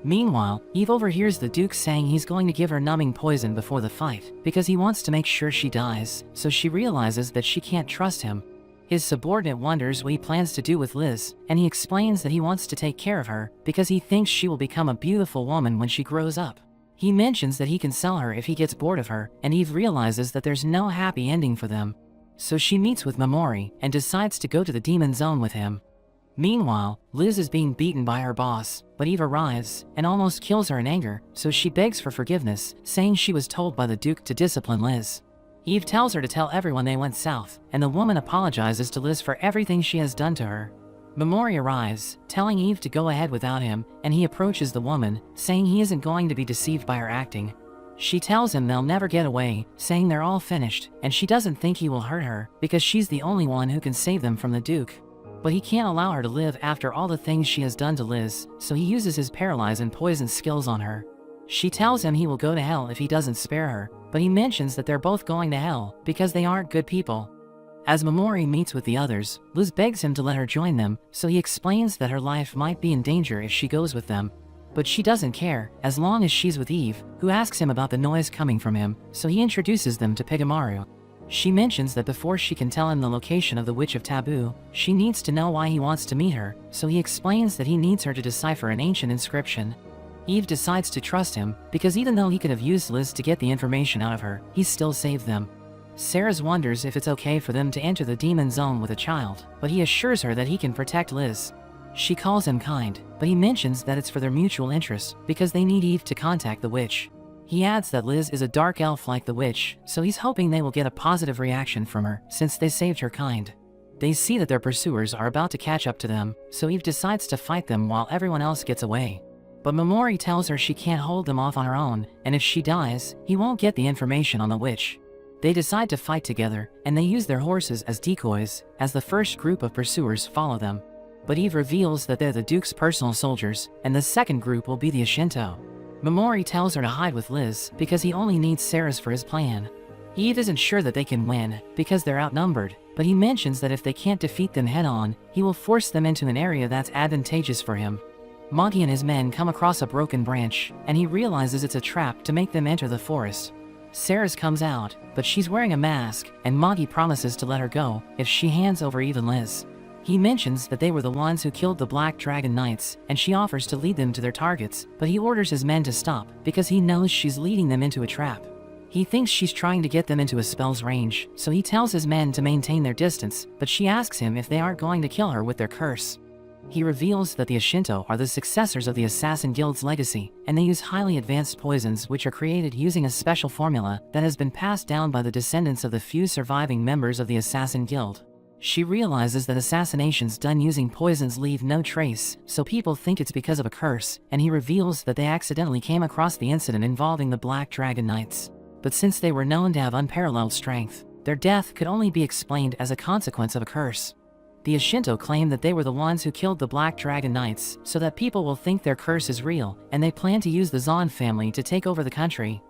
S1: Meanwhile, Eve overhears the Duke saying he's going to give her numbing poison before the fight, because he wants to make sure she dies, so she realizes that she can't trust him. His subordinate wonders what he plans to do with Liz, and he explains that he wants to take care of her, because he thinks she will become a beautiful woman when she grows up. He mentions that he can sell her if he gets bored of her, and Eve realizes that there's no happy ending for them. So she meets with Memori, and decides to go to the demon zone with him. Meanwhile, Liz is being beaten by her boss, but Eve arrives and almost kills her in anger, so she begs for forgiveness, saying she was told by the Duke to discipline Liz. Eve tells her to tell everyone they went south, and the woman apologizes to Liz for everything she has done to her. Memori arrives, telling Eve to go ahead without him, and he approaches the woman, saying he isn't going to be deceived by her acting. She tells him they'll never get away, saying they're all finished, and she doesn't think he will hurt her, because she's the only one who can save them from the Duke. But he can't allow her to live after all the things she has done to Liz, so he uses his paralyze and poison skills on her. She tells him he will go to hell if he doesn't spare her, but he mentions that they're both going to hell, because they aren't good people. As Memori meets with the others, Liz begs him to let her join them, so he explains that her life might be in danger if she goes with them. But she doesn't care, as long as she's with Eve, who asks him about the noise coming from him, so he introduces them to Pigamaru. She mentions that before she can tell him the location of the Witch of Taboo, she needs to know why he wants to meet her, so he explains that he needs her to decipher an ancient inscription. Eve decides to trust him, because even though he could have used Liz to get the information out of her, he still saved them. Sarah wonders if it's okay for them to enter the demon zone with a child, but he assures her that he can protect Liz. She calls him kind, but he mentions that it's for their mutual interest, because they need Eve to contact the witch. He adds that Liz is a dark elf like the witch, so he's hoping they will get a positive reaction from her, since they saved her kind. They see that their pursuers are about to catch up to them, so Eve decides to fight them while everyone else gets away. But Momori tells her she can't hold them off on her own, and if she dies, he won't get the information on the witch. They decide to fight together, and they use their horses as decoys, as the first group of pursuers follow them. But Eve reveals that they're the Duke's personal soldiers, and the second group will be the Ashinto. Momori tells her to hide with Liz, because he only needs Sarah's for his plan. Eve isn't sure that they can win, because they're outnumbered, but he mentions that if they can't defeat them head-on, he will force them into an area that's advantageous for him. Monty and his men come across a broken branch, and he realizes it's a trap to make them enter the forest. Sarah's comes out, but she's wearing a mask, and Monty promises to let her go if she hands over Eve and Liz. He mentions that they were the ones who killed the Black Dragon Knights, and she offers to lead them to their targets, but he orders his men to stop because he knows she's leading them into a trap. He thinks she's trying to get them into a spell's range, so he tells his men to maintain their distance, but she asks him if they aren't going to kill her with their curse. He reveals that the Ashinto are the successors of the Assassin Guild's legacy, and they use highly advanced poisons which are created using a special formula that has been passed down by the descendants of the few surviving members of the Assassin Guild. She realizes that assassinations done using poisons leave no trace, so people think it's because of a curse, and he reveals that they accidentally came across the incident involving the Black Dragon Knights. But since they were known to have unparalleled strength, their death could only be explained as a consequence of a curse. The Ashinto claim that they were the ones who killed the Black Dragon Knights, so that people will think their curse is real, and they plan to use the Zon family to take over the country.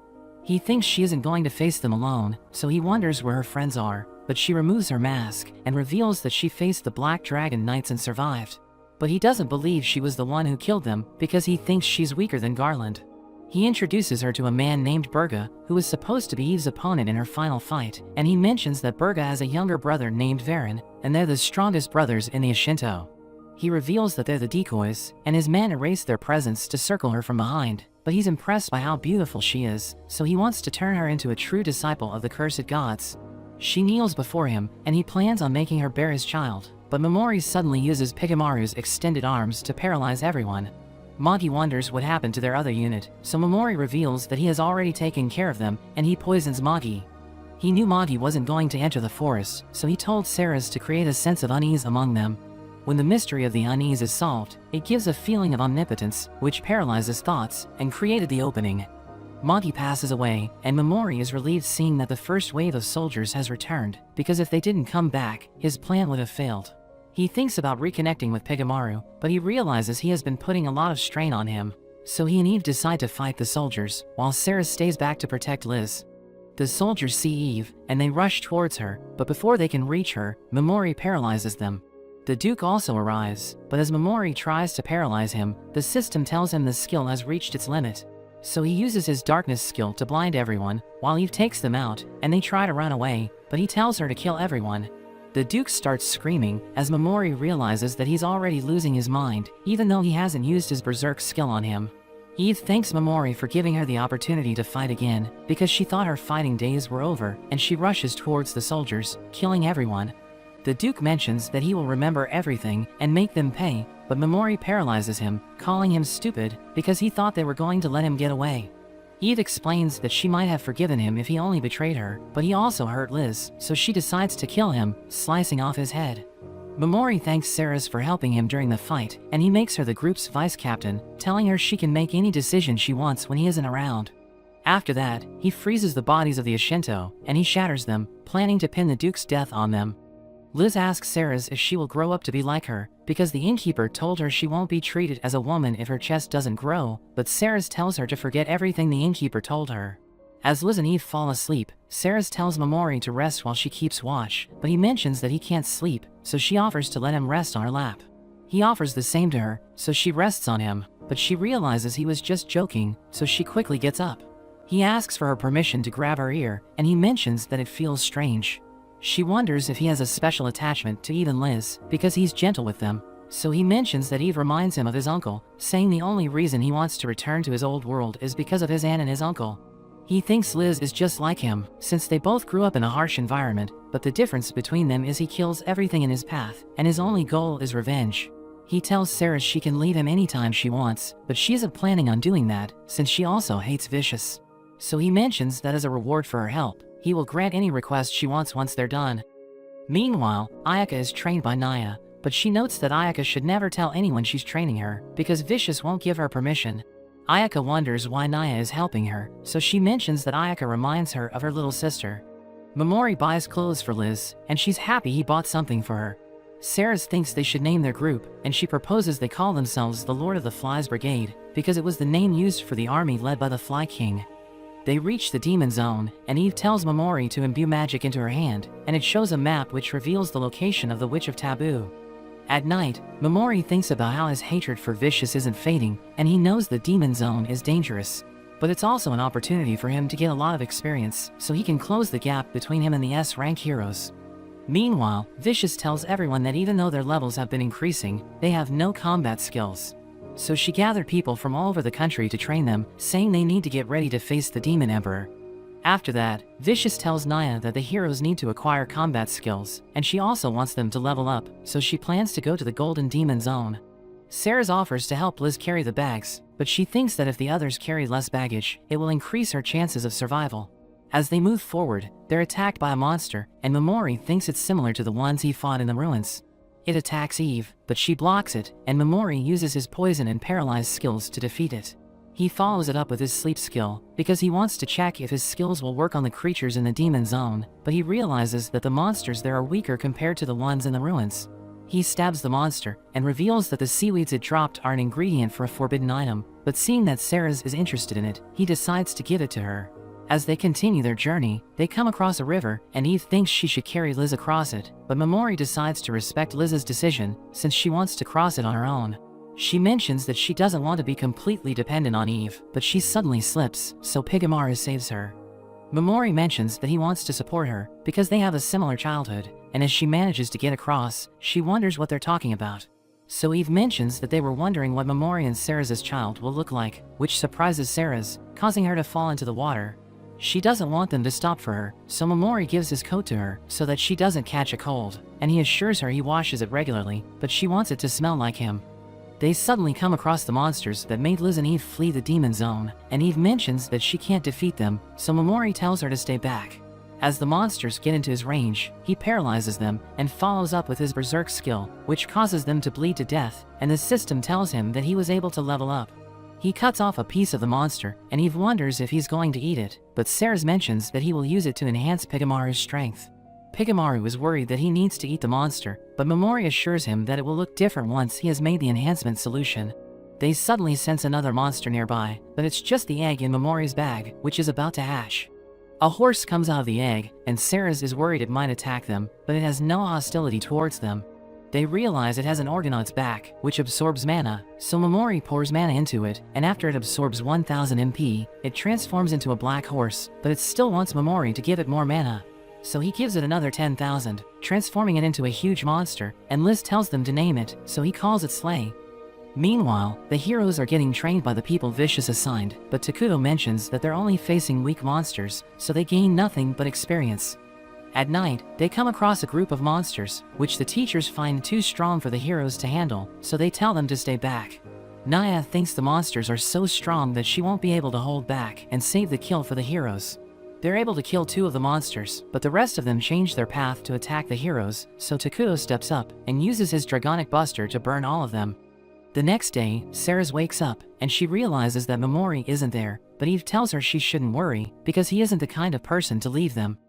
S1: He thinks she isn't going to face them alone, so he wonders where her friends are, but she removes her mask and reveals that she faced the Black Dragon Knights and survived. But he doesn't believe she was the one who killed them because he thinks she's weaker than Garland. He introduces her to a man named Burga, who is supposed to be Eve's opponent in her final fight, and he mentions that Burga has a younger brother named Varen, and they're the strongest brothers in the Ashinto. He reveals that they're the decoys, and his men erase their presence to circle her from behind, but he's impressed by how beautiful she is, so he wants to turn her into a true disciple of the cursed gods. She kneels before him, and he plans on making her bear his child, but Momori suddenly uses Pigamaru's extended arms to paralyze everyone. Monty wonders what happened to their other unit, so Momori reveals that he has already taken care of them, and he poisons Monty. He knew Monty wasn't going to enter the forest, so he told Sarah's to create a sense of unease among them. When the mystery of the unease is solved, it gives a feeling of omnipotence, which paralyzes thoughts, and created the opening. Monty passes away, and Momori is relieved seeing that the first wave of soldiers has returned, because if they didn't come back, his plan would have failed. He thinks about reconnecting with Pigamaru, but he realizes he has been putting a lot of strain on him. So he and Eve decide to fight the soldiers, while Sarah stays back to protect Liz. The soldiers see Eve, and they rush towards her, but before they can reach her, Momori paralyzes them. The Duke also arrives, but as Momori tries to paralyze him, the system tells him the skill has reached its limit. So he uses his darkness skill to blind everyone, while Eve takes them out, and they try to run away, but he tells her to kill everyone. The Duke starts screaming, as Momori realizes that he's already losing his mind, even though he hasn't used his berserk skill on him. Eve thanks Momori for giving her the opportunity to fight again, because she thought her fighting days were over, and she rushes towards the soldiers, killing everyone. The Duke mentions that he will remember everything and make them pay, but Momori paralyzes him, calling him stupid, because he thought they were going to let him get away. Eve explains that she might have forgiven him if he only betrayed her, but he also hurt Liz, so she decides to kill him, slicing off his head. Momori thanks Sarah's for helping him during the fight, and he makes her the group's vice captain, telling her she can make any decision she wants when he isn't around. After that, he freezes the bodies of the Ashinto, and he shatters them, planning to pin the Duke's death on them. Liz asks Sarah's if she will grow up to be like her, because the innkeeper told her she won't be treated as a woman if her chest doesn't grow, but Sarah's tells her to forget everything the innkeeper told her. As Liz and Eve fall asleep, Sarah's tells Momori to rest while she keeps watch, but he mentions that he can't sleep, so she offers to let him rest on her lap. He offers the same to her, so she rests on him, but she realizes he was just joking, so she quickly gets up. He asks for her permission to grab her ear, and he mentions that it feels strange. She wonders if he has a special attachment to Eve and Liz, because he's gentle with them. So he mentions that Eve reminds him of his uncle, saying the only reason he wants to return to his old world is because of his aunt and his uncle. He thinks Liz is just like him, since they both grew up in a harsh environment, but the difference between them is he kills everything in his path, and his only goal is revenge. He tells Sarah she can leave him anytime she wants, but she isn't planning on doing that, since she also hates Vicious. So he mentions that as a reward for her help, he will grant any request she wants once they're done. Meanwhile, Ayaka is trained by Naya, but she notes that Ayaka should never tell anyone she's training her, because Vicious won't give her permission. Ayaka wonders why Naya is helping her, so she mentions that Ayaka reminds her of her little sister. Momori buys clothes for Liz, and she's happy he bought something for her. Sarah thinks they should name their group, and she proposes they call themselves the Lord of the Flies Brigade, because it was the name used for the army led by the Fly King. They reach the Demon Zone, and Eve tells Momori to imbue magic into her hand, and it shows a map which reveals the location of the Witch of Taboo. At night, Momori thinks about how his hatred for Vicious isn't fading, and he knows the Demon Zone is dangerous. But it's also an opportunity for him to get a lot of experience, so he can close the gap between him and the S-rank heroes. Meanwhile, Vicious tells everyone that even though their levels have been increasing, they have no combat skills. So she gathered people from all over the country to train them, saying they need to get ready to face the Demon Emperor. After that, Vicious tells Naya that the heroes need to acquire combat skills, and she also wants them to level up, so she plans to go to the Golden Demon Zone. Sarah offers to help Liz carry the bags, but she thinks that if the others carry less baggage, it will increase her chances of survival. As they move forward, they're attacked by a monster, and Momori thinks it's similar to the ones he fought in the ruins. It attacks Eve, but she blocks it, and Momori uses his poison and paralyze skills to defeat it. He follows it up with his sleep skill, because he wants to check if his skills will work on the creatures in the Demon Zone, but he realizes that the monsters there are weaker compared to the ones in the ruins. He stabs the monster, and reveals that the seaweeds it dropped are an ingredient for a forbidden item, but seeing that Sarah is interested in it, he decides to give it to her. As they continue their journey, they come across a river, and Eve thinks she should carry Liz across it, but Momori decides to respect Liz's decision, since she wants to cross it on her own. She mentions that she doesn't want to be completely dependent on Eve, but she suddenly slips, so Pigamaru saves her. Momori mentions that he wants to support her, because they have a similar childhood, and as she manages to get across, she wonders what they're talking about. So Eve mentions that they were wondering what Momori and Sarah's child will look like, which surprises Sarah's, causing her to fall into the water. She doesn't want them to stop for her, so Momori gives his coat to her, so that she doesn't catch a cold, and he assures her he washes it regularly, but she wants it to smell like him. They suddenly come across the monsters that made Liz and Eve flee the Demon Zone, and Eve mentions that she can't defeat them, so Momori tells her to stay back. As the monsters get into his range, he paralyzes them, and follows up with his Berserk skill, which causes them to bleed to death, and the system tells him that he was able to level up. He cuts off a piece of the monster, and Eve wonders if he's going to eat it, but Sarah mentions that he will use it to enhance Pigamaru's strength. Pigamaru is worried that he needs to eat the monster, but Momori assures him that it will look different once he has made the enhancement solution. They suddenly sense another monster nearby, but it's just the egg in Momori's bag, which is about to hatch. A horse comes out of the egg, and Sarah is worried it might attack them, but it has no hostility towards them. They realize it has an organ on its back, which absorbs mana, so Momori pours mana into it, and after it absorbs 1000 MP, it transforms into a black horse, but it still wants Momori to give it more mana. So he gives it another 10,000, transforming it into a huge monster, and Liz tells them to name it, so he calls it Slay. Meanwhile, the heroes are getting trained by the people Vicious assigned, but Takuto mentions that they're only facing weak monsters, so they gain nothing but experience. At night, they come across a group of monsters, which the teachers find too strong for the heroes to handle, so they tell them to stay back. Naya thinks the monsters are so strong that she won't be able to hold back and save the kill for the heroes. They're able to kill 2 of the monsters, but the rest of them change their path to attack the heroes, so Takuto steps up and uses his Dragonic Buster to burn all of them. The next day, Sarah wakes up, and she realizes that Momori isn't there, but Eve tells her she shouldn't worry, because he isn't the kind of person to leave them.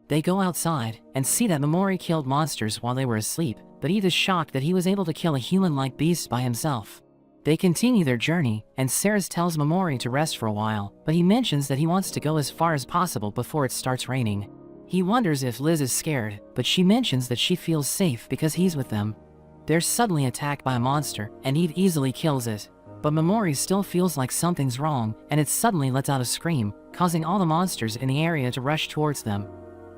S1: They go outside, and see that Momori killed monsters while they were asleep, but Eve is shocked that he was able to kill a human-like beast by himself. They continue their journey, and Sarah tells Momori to rest for a while, but he mentions that he wants to go as far as possible before it starts raining. He wonders if Liz is scared, but she mentions that she feels safe because he's with them. They're suddenly attacked by a monster, and Eve easily kills it. But Momori still feels like something's wrong, and it suddenly lets out a scream, causing all the monsters in the area to rush towards them.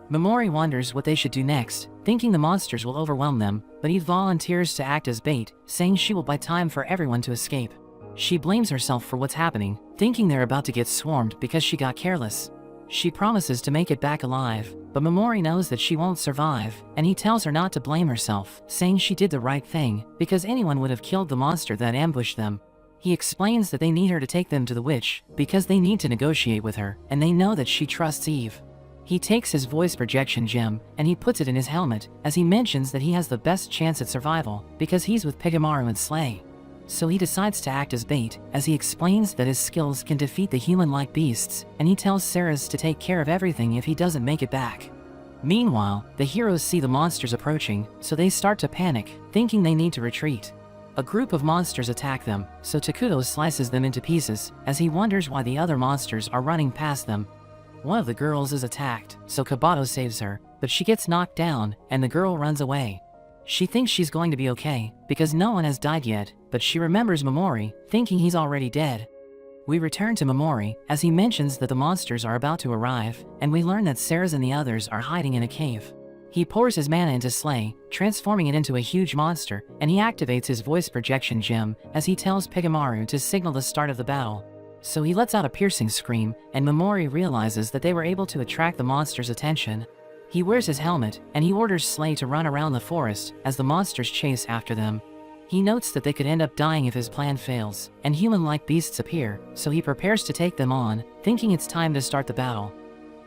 S1: Momori wonders what they should do next, thinking the monsters will overwhelm them, but Eve volunteers to act as bait, saying she will buy time for everyone to escape. She blames herself for what's happening, thinking they're about to get swarmed because she got careless. She promises to make it back alive, but Momori knows that she won't survive, and he tells her not to blame herself, saying she did the right thing, because anyone would have killed the monster that ambushed them. He explains that they need her to take them to the witch, because they need to negotiate with her, and they know that she trusts Eve. He takes his voice projection gem, and he puts it in his helmet, as he mentions that he has the best chance at survival, because he's with Pigamaru and Slay. So he decides to act as bait, as he explains that his skills can defeat the human-like beasts, and he tells Ceres to take care of everything if he doesn't make it back. Meanwhile, the heroes see the monsters approaching, so they start to panic, thinking they need to retreat. A group of monsters attack them, so Takuto slices them into pieces, as he wonders why the other monsters are running past them. One of the girls is attacked, so Kabato saves her, but she gets knocked down, and the girl runs away. She thinks she's going to be okay, because no one has died yet, but she remembers Momori, thinking he's already dead. We return to Momori, as he mentions that the monsters are about to arrive, and we learn that Ceres and the others are hiding in a cave. He pours his mana into Slay, transforming it into a huge monster, and he activates his voice projection gem, as he tells Pigamaru to signal the start of the battle. So he lets out a piercing scream, and Momori realizes that they were able to attract the monster's attention. He wears his helmet, and he orders Slay to run around the forest, as the monsters chase after them. He notes that they could end up dying if his plan fails, and human-like beasts appear, so he prepares to take them on, thinking it's time to start the battle.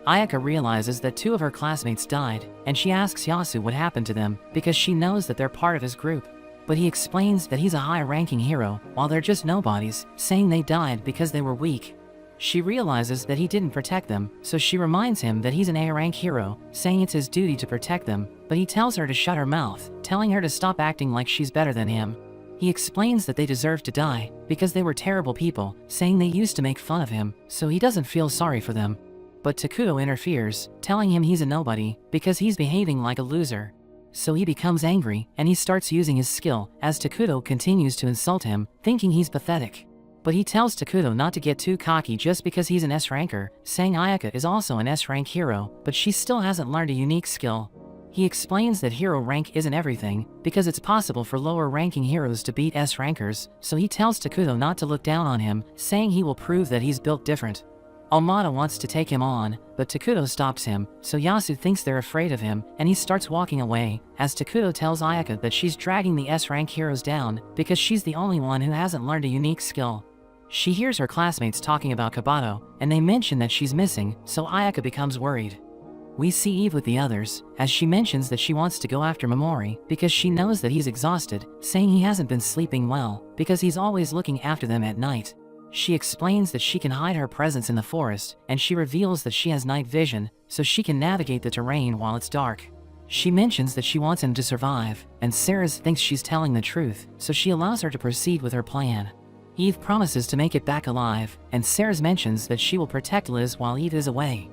S1: Ayaka realizes that 2 of her classmates died, and she asks Yasu what happened to them, because she knows that they're part of his group. But he explains that he's a high-ranking hero, while they're just nobodies, saying they died because they were weak. She realizes that he didn't protect them, so she reminds him that he's an A-rank hero, saying it's his duty to protect them, but he tells her to shut her mouth, telling her to stop acting like she's better than him. He explains that they deserve to die, because they were terrible people, saying they used to make fun of him, so he doesn't feel sorry for them. But Takuto interferes, telling him he's a nobody, because he's behaving like a loser. So he becomes angry, and he starts using his skill, as Takuto continues to insult him, thinking he's pathetic. But he tells Takuto not to get too cocky just because he's an S-ranker, saying Ayaka is also an S-rank hero, but she still hasn't learned a unique skill. He explains that hero rank isn't everything, because it's possible for lower-ranking heroes to beat S-rankers, so he tells Takuto not to look down on him, saying he will prove that he's built different. Almada wants to take him on, but Takuto stops him, so Yasu thinks they're afraid of him, and he starts walking away, as Takuto tells Ayaka that she's dragging the S-rank heroes down, because she's the only one who hasn't learned a unique skill. She hears her classmates talking about Kabato, and they mention that she's missing, so Ayaka becomes worried. We see Eve with the others, as she mentions that she wants to go after Momori, because she knows that he's exhausted, saying he hasn't been sleeping well, because he's always looking after them at night. She explains that she can hide her presence in the forest, and she reveals that she has night vision, so she can navigate the terrain while it's dark. She mentions that she wants him to survive, and Ceres thinks she's telling the truth, so she allows her to proceed with her plan. Eve promises to make it back alive, and Ceres mentions that she will protect Liz while Eve is away.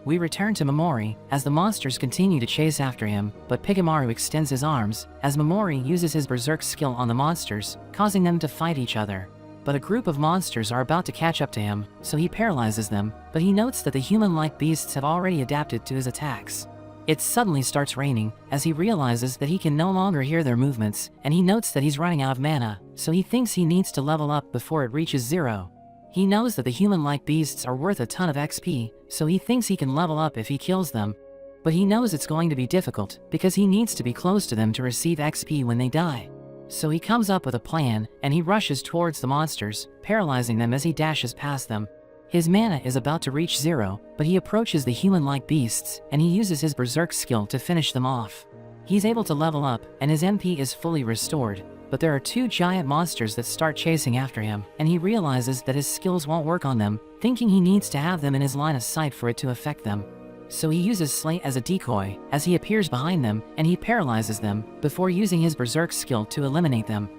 S1: We return to Momori, as the monsters continue to chase after him, but Pigamaru extends his arms, as Momori uses his berserk skill on the monsters, causing them to fight each other. But a group of monsters are about to catch up to him, so he paralyzes them, but he notes that the human-like beasts have already adapted to his attacks. It suddenly starts raining, as he realizes that he can no longer hear their movements, and he notes that he's running out of mana, so he thinks he needs to level up before it reaches 0. He knows that the human-like beasts are worth a ton of XP, so he thinks he can level up if he kills them. But he knows it's going to be difficult, because he needs to be close to them to receive XP when they die. So he comes up with a plan, and he rushes towards the monsters, paralyzing them as he dashes past them. His mana is about to reach 0, but he approaches the human-like beasts, and he uses his berserk skill to finish them off. He's able to level up, and his MP is fully restored, but there are 2 giant monsters that start chasing after him, and he realizes that his skills won't work on them, thinking he needs to have them in his line of sight for it to affect them. So he uses Slay as a decoy, as he appears behind them, and he paralyzes them, before using his berserk skill to eliminate them.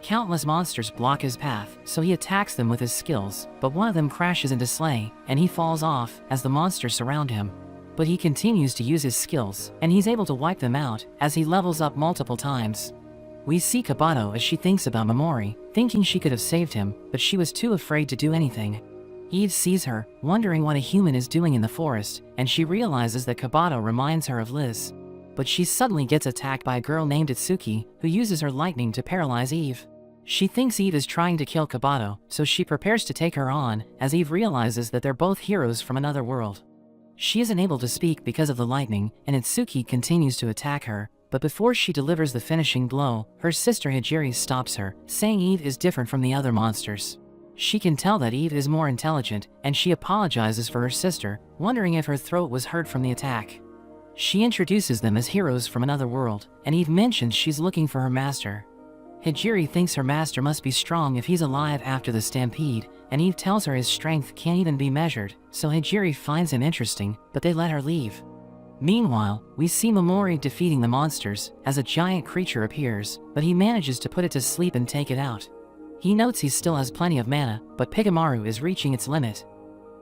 S1: Countless monsters block his path, so he attacks them with his skills, but one of them crashes into Slay, and he falls off, as the monsters surround him. But he continues to use his skills, and he's able to wipe them out, as he levels up multiple times. We see Kabato as she thinks about Momori, thinking she could have saved him, but she was too afraid to do anything. Eve sees her, wondering what a human is doing in the forest, and she realizes that Kabato reminds her of Liz. But she suddenly gets attacked by a girl named Itsuki, who uses her lightning to paralyze Eve. She thinks Eve is trying to kill Kabato, so she prepares to take her on, as Eve realizes that they're both heroes from another world. She isn't able to speak because of the lightning, and Itsuki continues to attack her, but before she delivers the finishing blow, her sister Hijiri stops her, saying Eve is different from the other monsters. She can tell that Eve is more intelligent, and she apologizes for her sister, wondering if her throat was hurt from the attack. She introduces them as heroes from another world, and Eve mentions she's looking for her master. Hijiri thinks her master must be strong if he's alive after the stampede, and Eve tells her his strength can't even be measured, so Hijiri finds him interesting, but they let her leave. Meanwhile, we see Momori defeating the monsters, as a giant creature appears, but he manages to put it to sleep and take it out. He notes he still has plenty of mana, but Pigamaru is reaching its limit.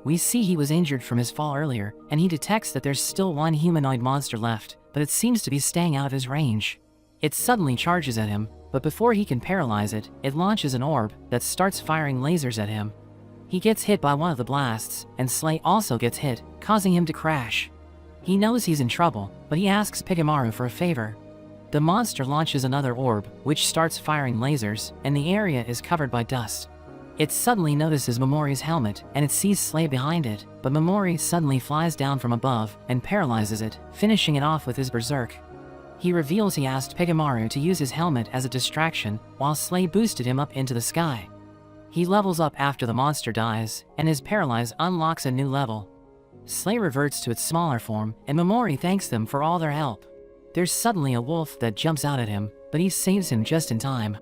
S1: We see he was injured from his fall earlier, and he detects that there's still one humanoid monster left, but it seems to be staying out of his range. It suddenly charges at him, but before he can paralyze it, it launches an orb that starts firing lasers at him. He gets hit by one of the blasts, and Slay also gets hit, causing him to crash. He knows he's in trouble, but he asks Pigamaru for a favor. The monster launches another orb, which starts firing lasers, and the area is covered by dust. It suddenly notices Momori's helmet, and it sees Slay behind it, but Momori suddenly flies down from above and paralyzes it, finishing it off with his berserk. He reveals he asked Pigamaru to use his helmet as a distraction, while Slay boosted him up into the sky. He levels up after the monster dies, and his paralyze unlocks a new level. Slay reverts to its smaller form, and Momori thanks them for all their help. There's suddenly a wolf that jumps out at him, but he saves him just in time.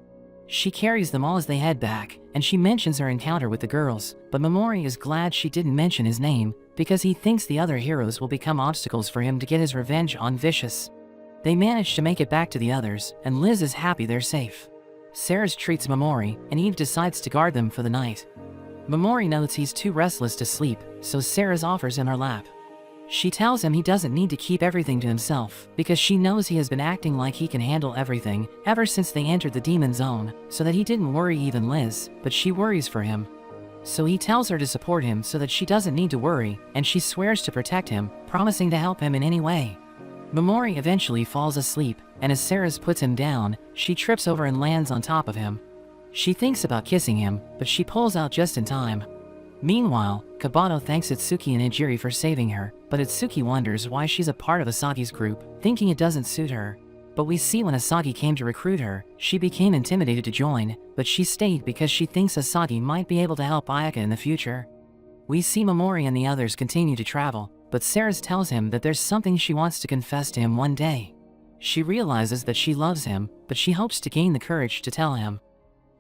S1: She carries them all as they head back, and she mentions her encounter with the girls, but Momori is glad she didn't mention his name, because he thinks the other heroes will become obstacles for him to get his revenge on Vicious. They manage to make it back to the others, and Liz is happy they're safe. Ceres treats Momori, and Eve decides to guard them for the night. Momori notes he's too restless to sleep, so Ceres offers him her lap. She tells him he doesn't need to keep everything to himself, because she knows he has been acting like he can handle everything ever since they entered the demon zone, so that he didn't worry even Liz, but she worries for him. So he tells her to support him so that she doesn't need to worry, and she swears to protect him, promising to help him in any way. Momori eventually falls asleep, and as Ceres puts him down, she trips over and lands on top of him. She thinks about kissing him, but she pulls out just in time. Meanwhile, Kabato thanks Itsuki and Hijiri for saving her, but Itsuki wonders why she's a part of Asagi's group, thinking it doesn't suit her. But we see when Asagi came to recruit her, she became intimidated to join, but she stayed because she thinks Asagi might be able to help Ayaka in the future. We see Momori and the others continue to travel, but Ceres tells him that there's something she wants to confess to him one day. She realizes that she loves him, but she hopes to gain the courage to tell him.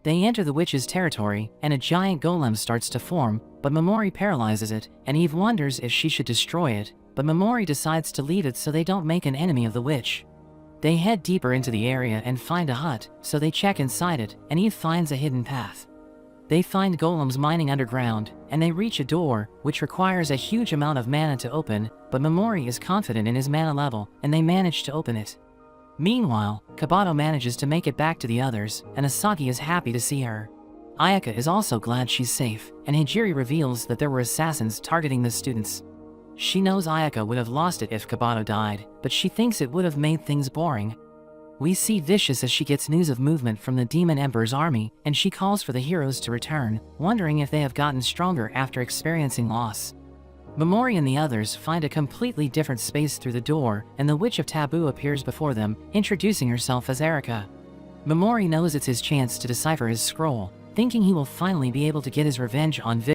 S1: They enter the witch's territory, and a giant golem starts to form, but Momori paralyzes it, and Eve wonders if she should destroy it, but Momori decides to leave it so they don't make an enemy of the witch. They head deeper into the area and find a hut, so they check inside it, and Eve finds a hidden path. They find golems mining underground, and they reach a door, which requires a huge amount of mana to open, but Momori is confident in his mana level, and they manage to open it. Meanwhile, Kabato manages to make it back to the others, and Asagi is happy to see her. Ayaka is also glad she's safe, and Hijiri reveals that there were assassins targeting the students. She knows Ayaka would have lost it if Kabato died, but she thinks it would have made things boring. We see Vicious as she gets news of movement from the Demon Emperor's army, and she calls for the heroes to return, wondering if they have gotten stronger after experiencing loss. Momori and the others find a completely different space through the door, and the Witch of Taboo appears before them, introducing herself as Erika. Momori knows it's his chance to decipher his scroll, thinking he will finally be able to get his revenge on Vicious.